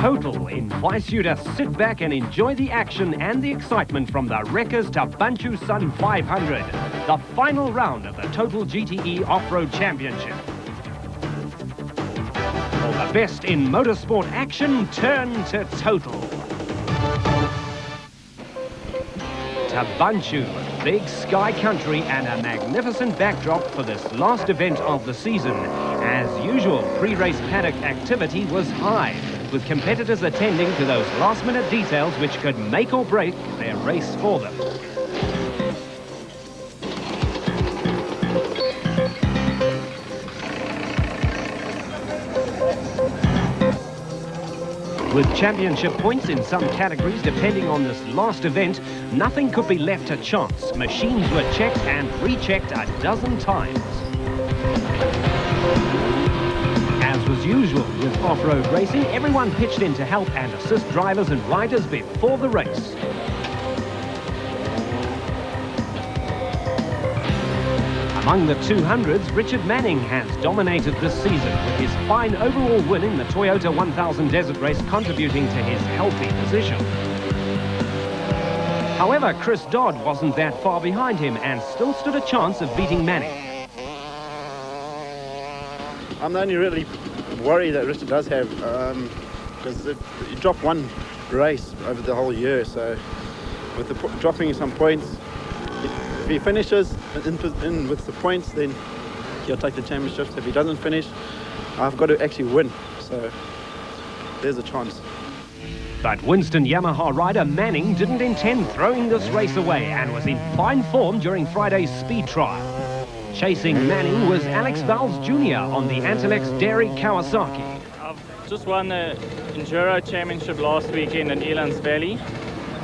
Total invites you to sit back and enjoy the action and the excitement from the Wreckers Thaba Nchu Sun 500, the final round of the Total GTE Off-Road Championship. For the best in motorsport action, turn to Total. Thaba Nchu, big sky country and a magnificent backdrop for this last event of the season. As usual, pre-race paddock activity was high, with competitors attending to those last-minute details which could make or break their race for them. With championship points in some categories depending on this last event, nothing could be left to chance. Machines were checked and rechecked a dozen times. As was usual with off-road racing, everyone pitched in to help and assist drivers and riders before the race. Among the 200s, Richard Manning has dominated this season, with his fine overall win in the Toyota 1000 Desert Race contributing to his healthy position. However, Chris Dodd wasn't that far behind him and still stood a chance of beating Manning. I'm the only really worry that Richard does have, because he dropped one race over the whole year, so with the dropping some points, if he finishes in with the points, then he'll take the championships. If he doesn't finish, I've got to actually win, so there's a chance. But Winston Yamaha rider Manning didn't intend throwing this race away and was in fine form during Friday's speed trial. Chasing Manning was Alex Valls Jr. on the Antilex Dairy Kawasaki. I've just won the Enduro Championship last weekend in Elands Valley,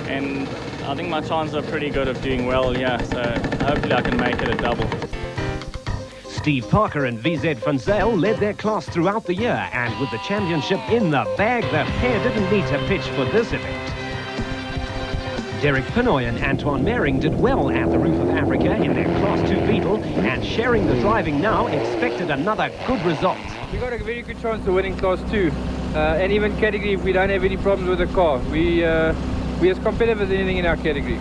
and I think my chances are pretty good of doing well here, so hopefully I can make it a double. Steve Parker and VZ Van Zyl led their class throughout the year, and with the championship in the bag, the pair didn't need to pitch for this event. Derek Pinoy and Antoine Mering did well at the Roof of Africa in their Class 2 Beetle, and sharing the driving now expected another good result. We got a very good chance of winning Class 2, and even category if we don't have any problems with the car. We're as competitive as anything in our category.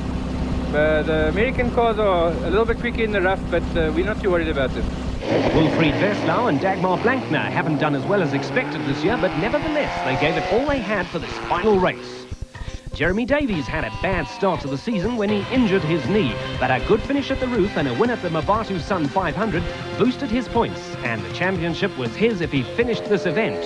The American cars are a little bit quicker in the rough, but we're not too worried about them. Wilfried Veslau and Dagmar Blankner haven't done as well as expected this year, but nevertheless they gave it all they had for this final race. Jeremy Davies had a bad start to the season when he injured his knee, but a good finish at the Roof and a win at the Mabatu Sun 500 boosted his points, and the championship was his if he finished this event.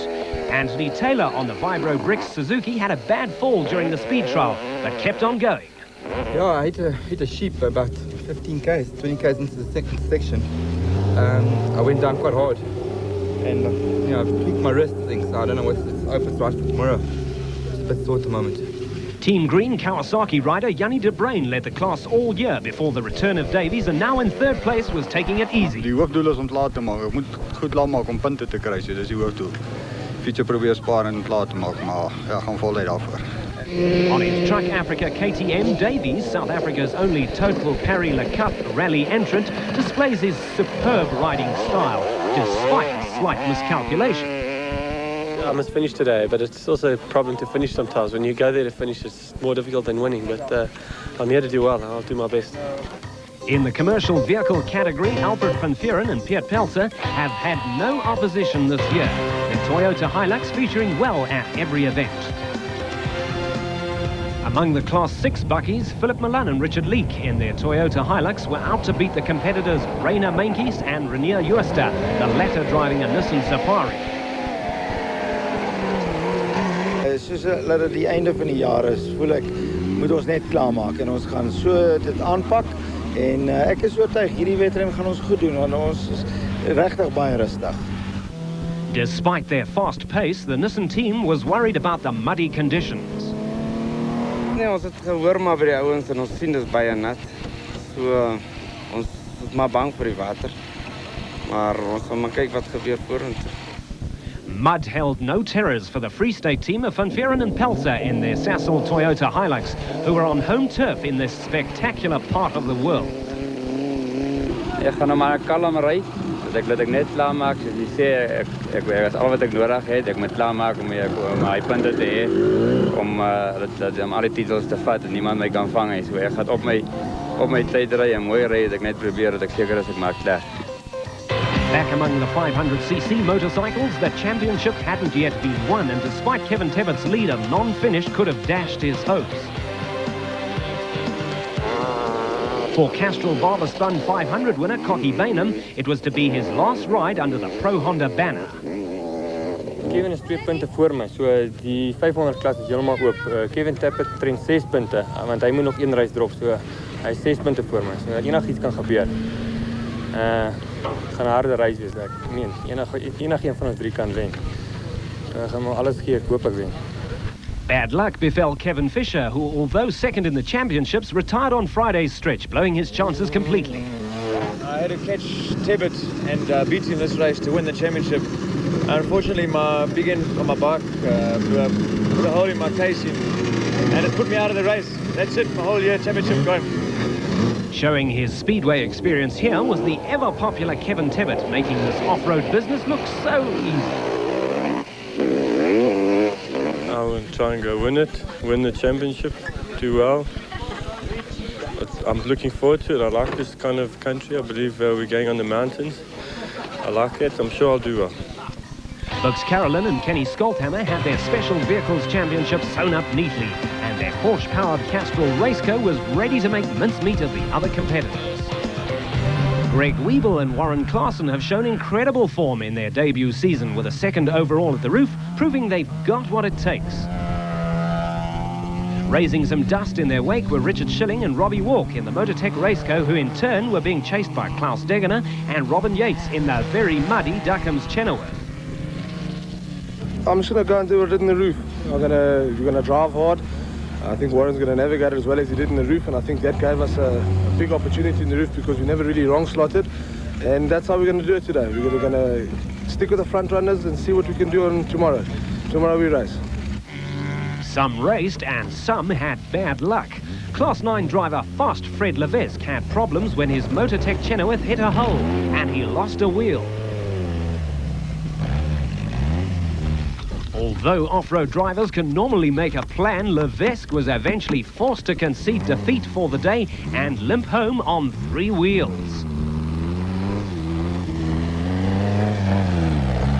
Anthony Taylor on the Vibro Bricks Suzuki had a bad fall during the speed trial, but kept on going. Yeah, I hit a sheep about 15 k's, 20 k's into the second section. I went down quite hard, and I've tweaked my wrist thing, so I don't know what's open right for tomorrow. It's a bit sore at the moment. Team Green Kawasaki rider Jannie de Bruin led the class all year before the return of Davies, and now in third place was taking it easy. Die hoofdoel is om het laat te maak. Ek moet goed laat maak om punte te kry, so dis die hoofdoel. Fietsen probeer spaar en het laat te maak, maar ja, gaan voluit daarvoor. On his Truck Africa KTM, Davies, South Africa's only Total Paris Le Cup rally entrant, displays his superb riding style, despite a slight miscalculation. I must finish today, but it's also a problem to finish sometimes. When you go there to finish, it's more difficult than winning, but I'm here to do well, and I'll do my best. In the commercial vehicle category, Albert van Vuren and Piet Pelser have had no opposition this year. The Toyota Hilux featuring well at every event. Among the Class 6 buckies, Philip Milan and Richard Leek in their Toyota Hilux were out to beat the competitors Rainer Meintjes and Renier Jooster, the latter driving a Nissan Safari. Soos dat dit die einde van die jaar is, voel ek moet ons net klaarmaak en ons gaan so dit aanpak en ek is oortuig hierdie wedren gaan ons goed doen want ons is regtig baie rustig. Despite their fast pace, the Nissan team was worried about the muddy conditions. Nee, ons het gehoor maar by die ouens en ons sien dis baie nat. So ons is maar bang vir die water. Maar ons gaan maar kyk wat gebeur vorentoe. Mud held no terrors for the Free State team of Van Vuren and Pelser in their Sasol Toyota Hilux, who were on home turf in this spectacular part of the world. Ek gaan nou maar kalm ry. As ek laat ek net klaarmaak, soos jy sê, ek is al wat ek nodig het. Ek moet klaarmaak om my punte te hê, om al die titels te vat en niemand my kan vang. So ek gaan op my tyd ry en mooi ry, dat ek net probeer dat ek seker is ek maak klaar. Back among the 500cc motorcycles, the championship hadn't yet been won, and despite Kevin Tebbett's lead, a non-finish could have dashed his hopes. For Castrol Barber Spun 500 winner Cocky Bainham, it was to be his last ride under the Pro Honda banner. Kevin is 2 punte voor my, so die 500 klas is helemaal oop. Kevin Tappert train 6 punte, want hy moet nog 1 race drop, so hy is 6 punte voor my, so enigiets kan gebeur. Gaan 'n harde race wees, ek meen, enige van ons 3 kan wen. Gaan maar alles gee, ek hoop ek wen. Bad luck befell Kevin Fisher, who, although second in the championships, retired on Friday's stretch, blowing his chances completely. I had to catch Tebbett and beat him this race to win the championship. Unfortunately, my big end on my bike put a hole in my casing, and it put me out of the race. That's it, my whole year championship gone. Showing his speedway experience here was the ever-popular Kevin Tebbett, making this off-road business look so easy. I will try and go win the championship, do well. But I'm looking forward to it. I like this kind of country. I believe we're going on the mountains. I like it. I'm sure I'll do well. Bugs Carolyn and Kenny Skolthammer had their Special Vehicles Championship sewn up neatly, and their Porsche-powered Castrol Raceco was ready to make mincemeat of the other competitors. Greg Weeble and Warren Claassen have shown incredible form in their debut season, with a 2nd overall at the roof, proving they've got what it takes. Raising some dust in their wake were Richard Schilling and Robbie Walk in the Motortech Raceco, who in turn were being chased by Klaus Degener and Robin Yates in the very muddy Duckham's Chenoweth. I'm just going to go and do it in the roof. We're going to drive hard. I think Warren's going to navigate it as well as he did in the roof, and I think that gave us a big opportunity in the roof because we never really wrong slotted, and that's how we're going to do it today. We're going to stick with the front runners and see what we can do on tomorrow. Tomorrow we race. Some raced and some had bad luck. Class 9 driver Fast Fred Levesque had problems when his Motortech Chenoweth hit a hole and he lost a wheel. Although off-road drivers can normally make a plan, Levesque was eventually forced to concede defeat for the day and limp home on 3 wheels.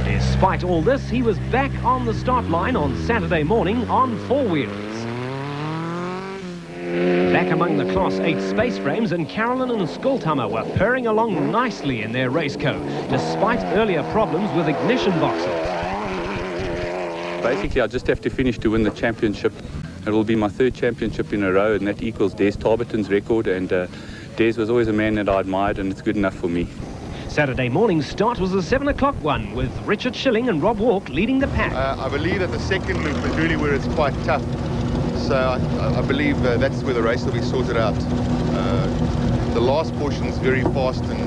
Despite all this, he was back on the start line on Saturday morning on 4 wheels. Back among the Class 8 space frames, and Carolyn and Skolthammer were purring along nicely in their Raceco, despite earlier problems with ignition boxes. Basically, I just have to finish to win the championship. It will be my 3rd championship in a row, and that equals Des Tarberton's record, and Des was always a man that I admired, and it's good enough for me. Saturday morning's start was a 7 o'clock one, with Richard Schilling and Rob Walk leading the pack. I believe that the second loop is really where it's quite tough. So I believe that's where the race will be sorted out. The last portion is very fast and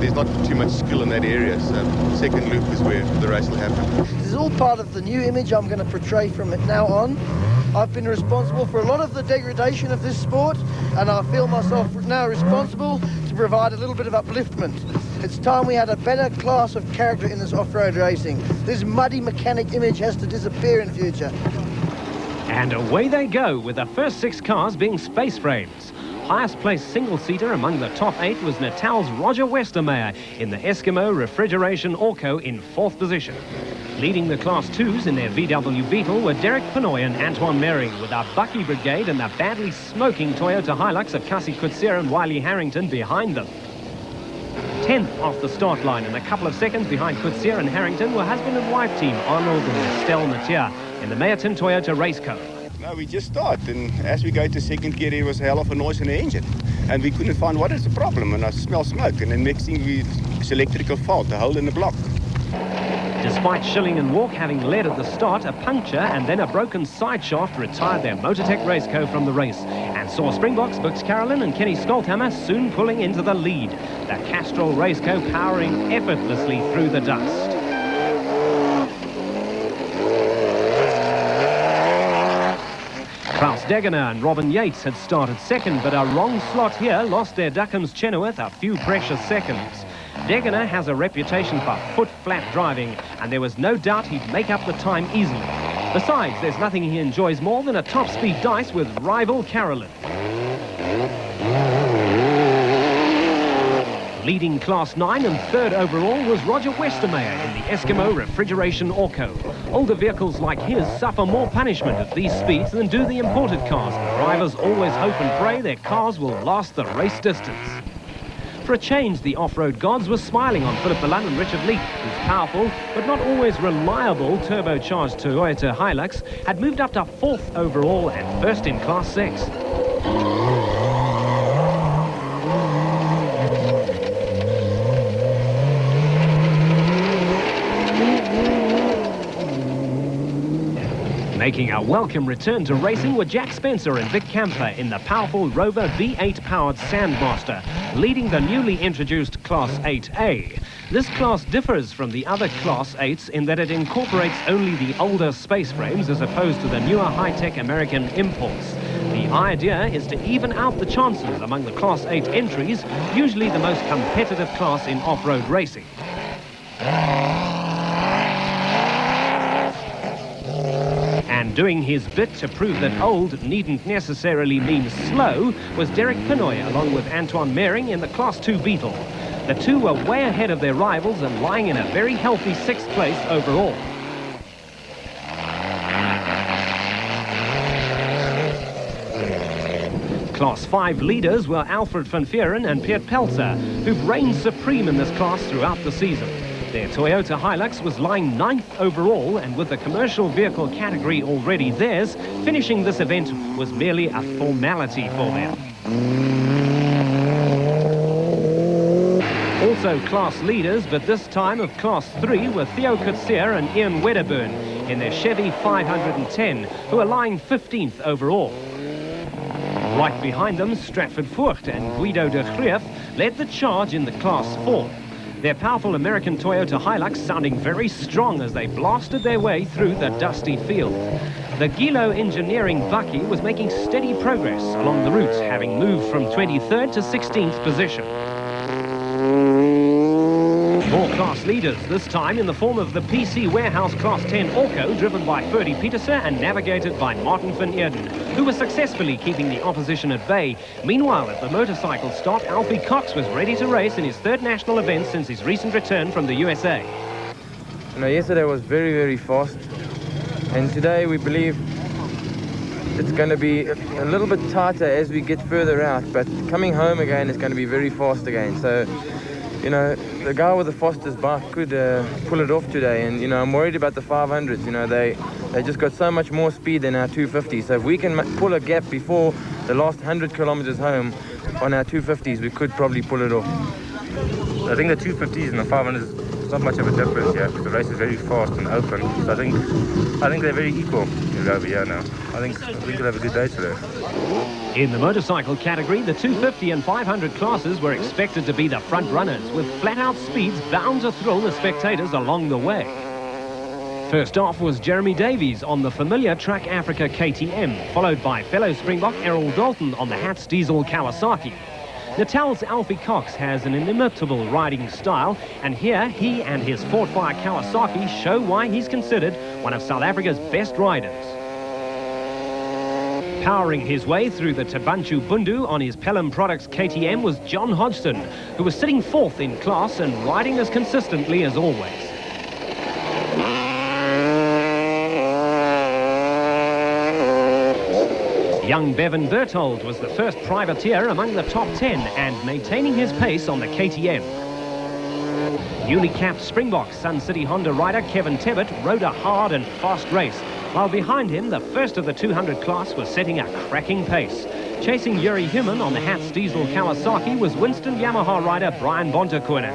there's not too much skill in that area. So the second loop is where the race will happen. This is all part of the new image I'm going to portray from it now on. I've been responsible for a lot of the degradation of this sport, and I feel myself now responsible to provide a little bit of upliftment. It's time we had a better class of character in this off-road racing. This muddy mechanic image has to disappear in future. And away they go, with the first 6 cars being space frames. Highest placed single-seater among the top 8 was Natal's Roger Westermeyer in the Eskimo Refrigeration Orco in 4th position. Leading the Class 2s in their VW Beetle were Derek Pinoy and Antoine Mering, with our Bucky Brigade and the badly smoking Toyota Hilux of Cassie Coetzee and Wiley Harrington behind them. 10th off the start line and a couple of seconds behind Coetzee and Harrington were husband and wife team Arnold and Estelle Mathieu in the Mayerton Toyota Raceco. No, we just started, and as we go to second gear, there was a hell of a noise in the engine, and we couldn't find what is the problem, and I smell smoke, and then next thing it's electrical fault, a hole in the block. Despite Schilling and Walk having led at the start, a puncture and then a broken side shaft retired their Motortech Raceco from the race, and saw Springboks Bucks Carolyn and Kenny Skolthammer soon pulling into the lead, the Castrol Raceco powering effortlessly through the dust. Klaus Degener and Robin Yates had started second, but a wrong slot here lost their Duckham's Chenoweth a few precious seconds. Degener has a reputation for foot-flat driving, and there was no doubt he'd make up the time easily. Besides, there's nothing he enjoys more than a top-speed dice with rival Carolyn. Leading Class 9 and third overall was Roger Westermeyer in the Eskimo Refrigeration Orco. Older vehicles like his suffer more punishment at these speeds than do the imported cars. The drivers always hope and pray their cars will last the race distance. For a change, the off-road gods were smiling on Philip Ballon and Richard Leek, whose powerful but not always reliable turbocharged Toyota Hilux had moved up to fourth overall and first in Class 6. Making a welcome return to racing were Jack Spencer and Vic Camper in the powerful Rover V8-powered Sandmaster, leading the newly introduced Class 8A. This class differs from the other Class 8s in that it incorporates only the older space frames as opposed to the newer high-tech American imports. The idea is to even out the chances among the Class 8 entries, usually the most competitive class in off-road racing. And doing his bit to prove that old needn't necessarily mean slow was Derek Pinoy along with Antoine Mering in the Class 2 Beetle. The two were way ahead of their rivals and lying in a very healthy 6th place overall. Class 5 leaders were Alfred van Veeren and Peert Pelzer, who've reigned supreme in this class throughout the season. Their Toyota Hilux was lying 9th overall, and with the commercial vehicle category already theirs, finishing this event was merely a formality for them. Also class leaders, but this time of Class 3, were Theo Coetzee and Ian Wedderburn in their Chevy 510, who are lying 15th overall. Right behind them, Stratford Voigt and Guido de Greef led the charge in the Class 4. Their powerful American Toyota Hilux sounding very strong as they blasted their way through the dusty field. The Gilo Engineering Bucky was making steady progress along the route, having moved from 23rd to 16th position. More class leaders, this time in the form of the PC Warehouse Class 10 Orco, driven by Ferdy Petersen and navigated by Martin van Eerden, who was successfully keeping the opposition at bay. Meanwhile, at the motorcycle start, Alfie Cox was ready to race in his third national event since his recent return from the USA. Yesterday was very, very fast, and today we believe it's going to be a little bit tighter as we get further out, but coming home again is going to be very fast again. So, you know, the guy with the fastest bike could pull it off today, and, you know, I'm worried about the 500s. You know, they just got so much more speed than our 250s. So if we can pull a gap before the last 100 kilometers home on our 250s, we could probably pull it off. I think the 250s and the 500s, it's not much of a difference here, because the race is very fast and open. So I think they're very equal over here now. I think we'll have a good day today. In the motorcycle category, the 250 and 500 classes were expected to be the front runners, with flat-out speeds bound to thrill the spectators along the way. First off was Jeremy Davies on the familiar Truck Africa KTM, followed by fellow Springbok Errol Dalton on the Hatz Diesel Kawasaki. Natal's Alfie Cox has an inimitable riding style, and here he and his Fortfire Kawasaki show why he's considered one of South Africa's best riders. Powering his way through the Thaba Nchu Bundu on his Pelham Products KTM was John Hodgson, who was sitting fourth in class and riding as consistently as always. Young Bevan Berthold was the first privateer among the top 10 and maintaining his pace on the KTM. Newly capped Springbok Sun City Honda rider Kevin Tebbit rode a hard and fast race, while behind him the first of the 200 class was setting a cracking pace. Chasing Yuri Human on the Hatz Diesel Kawasaki was Winston Yamaha rider Brian Bontekonen.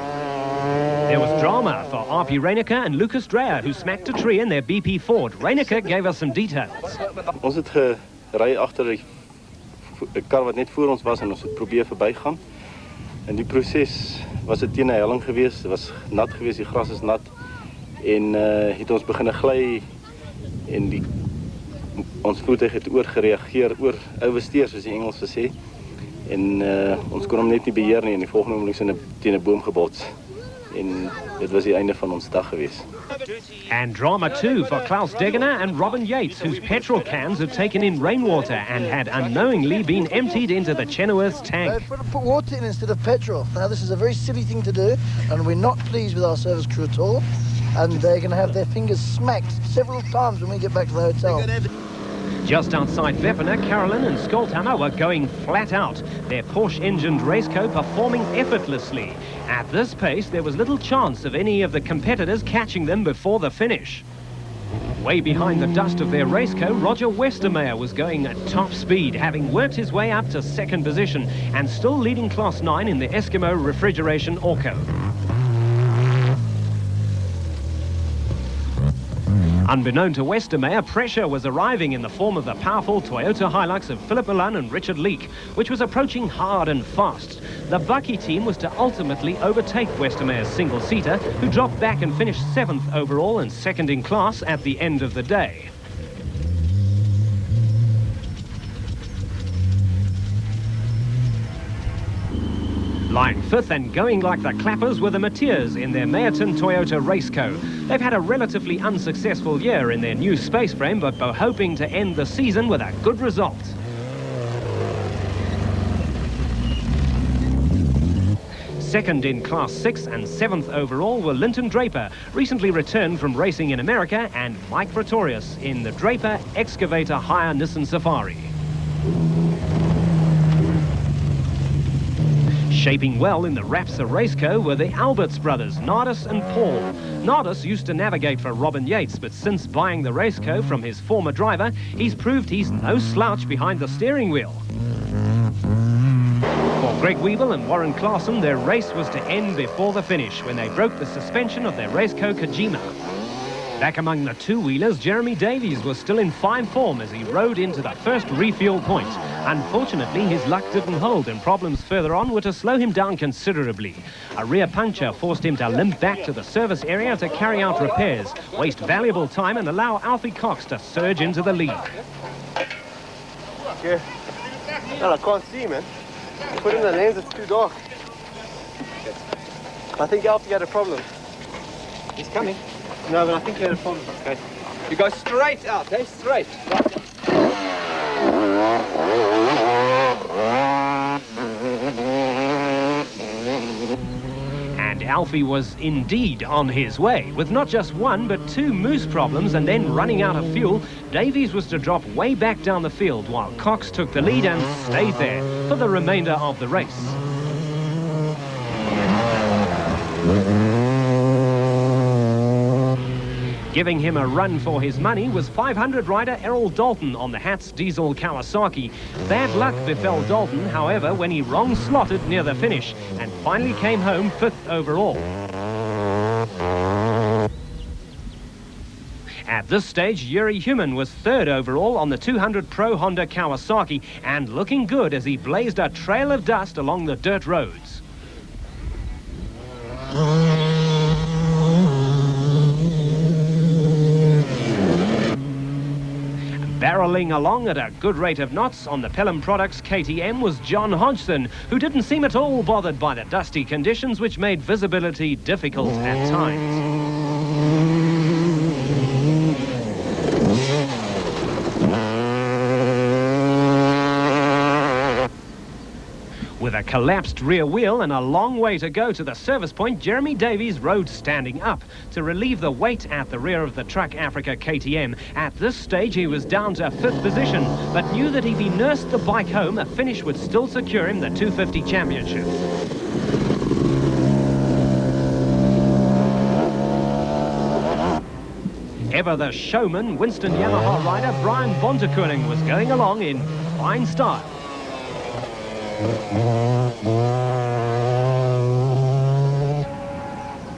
There was drama for RP Reyneke and Lucas Dreyer, who smacked a tree in their BP Ford. Reyneke gave us some details. Ons het gery agter die kar wat net voor ons was en ons het probeer verbygaan. In die proses was dit teen 'n helling geweest, dit was nat geweest, die gras is nat en het ons begin gly en ons voertuig het oorgereageer, oversteer soos die Engels sê. En ons kon hom net nie beheer nie en die volgende oomblik teen 'n boom gebots. En dit was die einde van ons dag geweest. And drama too for Klaus Degener and Robin Yates, whose petrol cans had taken in rainwater and had unknowingly been emptied into the Chenoweth's tank. Put water in instead of petrol. Now this is a very silly thing to do, and we're not pleased with our service crew at all. And they're going to have their fingers smacked several times when we get back to the hotel. Just outside Weppena, Carolyn and Skolthammer were going flat out, their Porsche-engined raceco performing effortlessly. At this pace, there was little chance of any of the competitors catching them before the finish. Way behind the dust of their raceco, Roger Westermeyer was going at top speed, having worked his way up to second position and still leading Class 9 in the Eskimo Refrigeration Orco. Unbeknown to Westermeyer, pressure was arriving in the form of the powerful Toyota Hilux of Philip Milan and Richard Leek, which was approaching hard and fast. The Bucky team was to ultimately overtake Westermeyer's single-seater, who dropped back and finished 7th overall and 2nd in class at the end of the day. Lying 5th and going like the clappers were the Mateers in their Mayerton Toyota Raceco. They've had a relatively unsuccessful year in their new space frame, but were hoping to end the season with a good result. Second in Class 6 and 7th overall were Linton Draper, recently returned from racing in America, and Mike Pretorius in the Draper Excavator Hire Nissan Safari. Shaping well in the Rapsa Raceco were the Alberts brothers, Nardis and Paul. Nardis used to navigate for Robin Yates, but since buying the Raceco from his former driver, he's proved he's no slouch behind the steering wheel. For Greg Weeble and Warren Claassen, their race was to end before the finish when they broke the suspension of their Raceco Kojima. Back among the two-wheelers, Jeremy Davies was still in fine form as he rode into the first refuel point. Unfortunately, his luck didn't hold, and problems further on were to slow him down considerably. A rear puncture forced him to limp back to the service area to carry out repairs, waste valuable time and allow Alfie Cox to surge into the lead. Okay. No, I can't see, man. Put in the lens, it's too dark. I think Alfie had a problem. He's coming. No, but I think he had a problem. Okay. You go straight out, okay? Straight. And Alfie was indeed on his way. With not just one, but two moose problems and then running out of fuel, Davies was to drop way back down the field while Cox took the lead and stayed there for the remainder of the race. Giving him a run for his money was 500 rider Errol Dalton on the Hatz diesel Kawasaki. Bad luck befell Dalton, however, when he wrong-slotted near the finish and finally came home 5th overall. At this stage, Yuri Human was 3rd overall on the 200 Pro Honda Kawasaki and looking good as he blazed a trail of dust along the dirt roads. Barreling along at a good rate of knots on the Pelham Products KTM was John Hodgson, who didn't seem at all bothered by the dusty conditions which made visibility difficult at times. With a collapsed rear wheel and a long way to go to the service point, Jeremy Davies rode standing up to relieve the weight at the rear of the Truck Africa KTM. At this stage, he was down to 5th position, but knew that if he nursed the bike home, a finish would still secure him the 250 championship. Ever the showman, Winston Yamaha rider Brian Bontekoning was going along in fine style.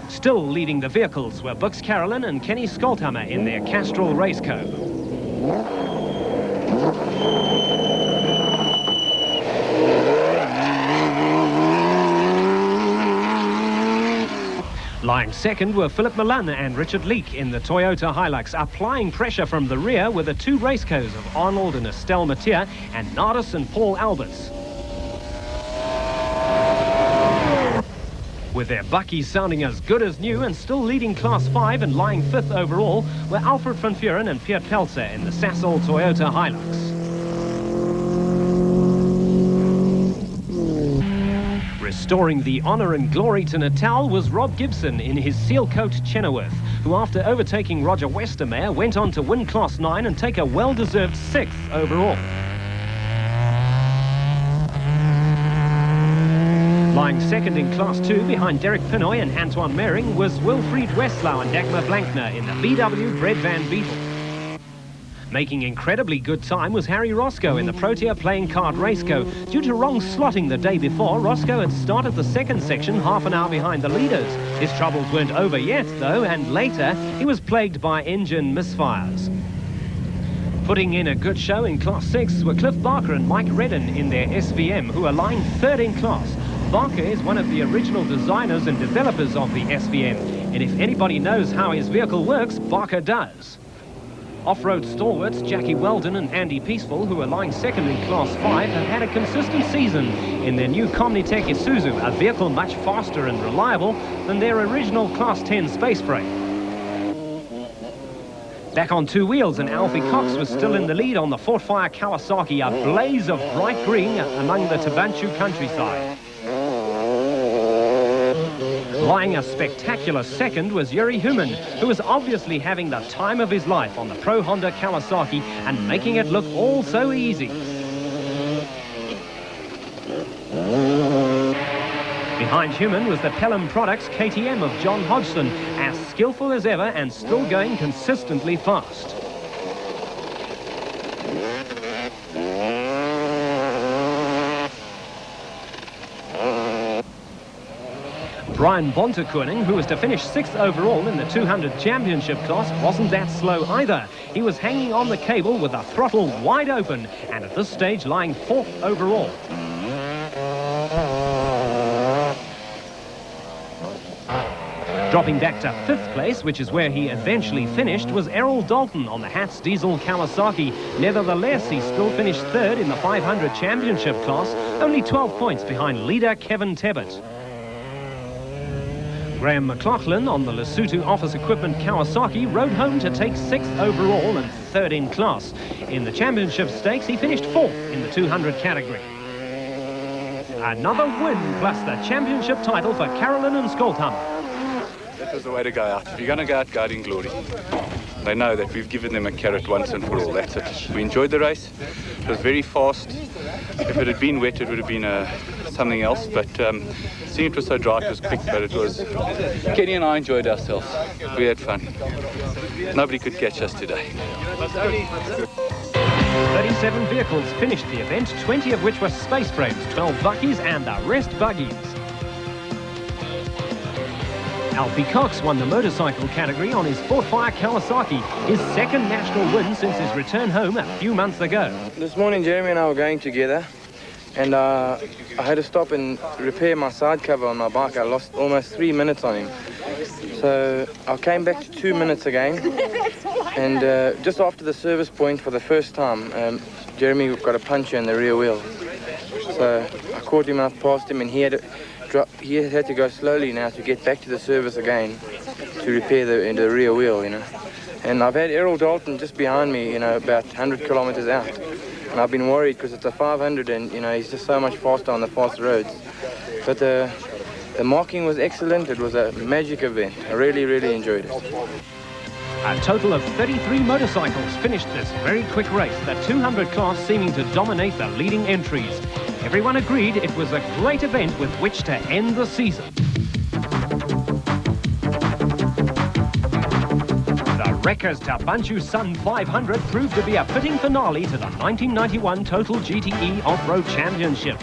Still leading the vehicles were Bux Carolyn and Kenny Skolthammer in their Castrol Raceco. Lying second were Philip Milan and Richard Leek in the Toyota Hilux, applying pressure from the rear with the two racecos of Arnold and Estelle Mateer and Nardis and Paul Alberts. With their buckies sounding as good as new and still leading Class 5 and lying 5th overall were Alfred van Vuren and Piet Pelzer in the Sasol Toyota Hilux. Restoring the honour and glory to Natal was Rob Gibson in his Sealcoat Chenoweth, who after overtaking Roger Westermeyer went on to win Class 9 and take a well-deserved 6th overall. Lying second in Class 2 behind Derek Pinoy and Antoine Mering was Wilfried Westlau and Dagmar Blankner in the VW Brett Van Beetle. Making incredibly good time was Harry Roscoe in the Protea Playing Card Raceco. Due to wrong slotting the day before, Roscoe had started the second section half an hour behind the leaders. His troubles weren't over yet, though, and later he was plagued by engine misfires. Putting in a good show in Class 6 were Cliff Barker and Mike Redden in their SVM, who are lying third in class. Barker is one of the original designers and developers of the SVM, and if anybody knows how his vehicle works, Barker does. Off-road stalwarts Jackie Weldon and Andy Peaceful, who are lying second in Class 5, have had a consistent season in their new Comnitech Isuzu, a vehicle much faster and reliable than their original Class 10 Space Freight. Back on two wheels, and Alfie Cox was still in the lead on the Fort Fire Kawasaki, a blaze of bright green among the Thaba Nchu countryside. Lying a spectacular second was Yuri Human, who was obviously having the time of his life on the Pro Honda Kawasaki and making it look all so easy. Behind Human was the Pelham Products KTM of John Hodgson, as skillful as ever and still going consistently fast. Brian Bontekoning, who was to finish 6th overall in the 200 championship class, wasn't that slow either. He was hanging on the cable with the throttle wide open and at this stage lying 4th overall. Dropping back to 5th place, which is where he eventually finished, was Errol Dalton on the Hatz Diesel Kawasaki. Nevertheless, he still finished 3rd in the 500 championship class, only 12 points behind leader Kevin Tebbett. Graham McLaughlin on the Lesotho Office Equipment Kawasaki rode home to take 6th overall and 3rd in class. In the championship stakes, he finished 4th in the 200 category. Another win plus the championship title for Carolyn and Skolthammer. That was the way to go out. If you're going to go out, go out in glory. They know that we've given them a carrot once and for all. That's it. We enjoyed the race. It was very fast. If it had been wet, it would have been something else. But seeing it was so dry, it was quick. But it was... Kenny and I enjoyed ourselves. We had fun. Nobody could catch us today. 37 vehicles finished the event, 20 of which were space frames, 12 buckies and the rest buggies. Alfie Cox won the motorcycle category on his Fort Fire Kawasaki, his second national win since his return home a few months ago. This morning Jeremy and I were going together, and I had to stop and repair my side cover on my bike. I lost almost 3 minutes on him. So I came back to 2 minutes again, and just after the service point for the first time, Jeremy got a puncture in the rear wheel. So I caught him up past him, and he had to go slowly now to get back to the service again to repair the rear wheel, you know. And I've had Errol Dalton just behind me, you know, about 100 kilometers out. And I've been worried because it's a 500 and, you know, he's just so much faster on the fast roads. But the marking was excellent. It was a magic event. I really, really enjoyed it. A total of 33 motorcycles finished this very quick race, the 200 class seeming to dominate the leading entries. Everyone agreed it was a great event with which to end the season. The Wreckers Thaba Nchu Sun 500 proved to be a fitting finale to the 1991 Total GTE Off-Road Championship.